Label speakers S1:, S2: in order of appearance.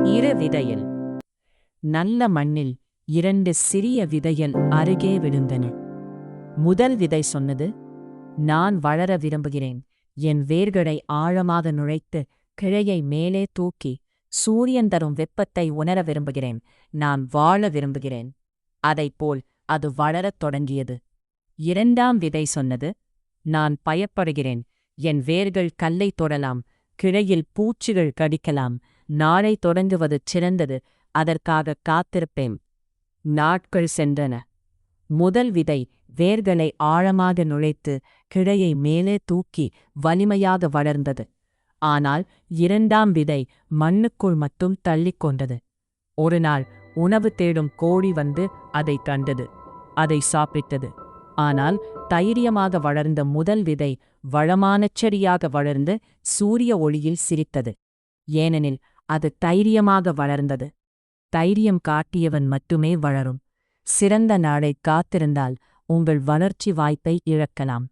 S1: இரு விதையல். நல்ல மண்ணில் 2 சிறிய விதைகள் அருகே விழுந்தன. முதல் விதை சொன்னது, நான் வளர விரும்புகிறேன். என் வேர்களை ஆழமாக நுழைத்து கிளையை மேலே தூக்கி சூரியன் தரும் வெப்பத்தை உணர விரும்புகிறேன். நான் வாழ விரும்புகிறேன். அதைப்போல் அது வளரத் தொடங்கியது. இரண்டாம் விதை சொன்னது, நான் பயப்படுகிறேன். என் வேர்கள் கல்லை தொடலாம், கிளையில் பூச்சிகள் கடிக்கலாம். நாளை தொடங்குவது சிறந்தது, அதற்காக காத்திருப்பேன். நாட்கள் சென்றன. முதல் விதை வேர்களை ஆழமாக நுழைத்து கிளையை மேலே தூக்கி வலிமையாக வளர்ந்தது. ஆனால் இரண்டாம் விதை மண்ணுக்குள் மட்டும் தள்ளிக்கொண்டது. ஒரு நாள் உணவு தேடும் கோழி வந்து அதை கண்டது. அதை சாப்பிட்டது. ஆனால் தைரியமாக வளர்ந்த முதல் விதை வளமான செடியாக வளர்ந்து சூரிய ஒளியில் சிரித்தது. ஏனெனில் அது தைரியமாக வளர்ந்தது. தைரியம் காட்டியவன் மட்டுமே வளரும். சிறந்த நாளை காத்திருந்தால் உங்கள் வளர்ச்சி வாய்ப்பை இழக்கலாம்.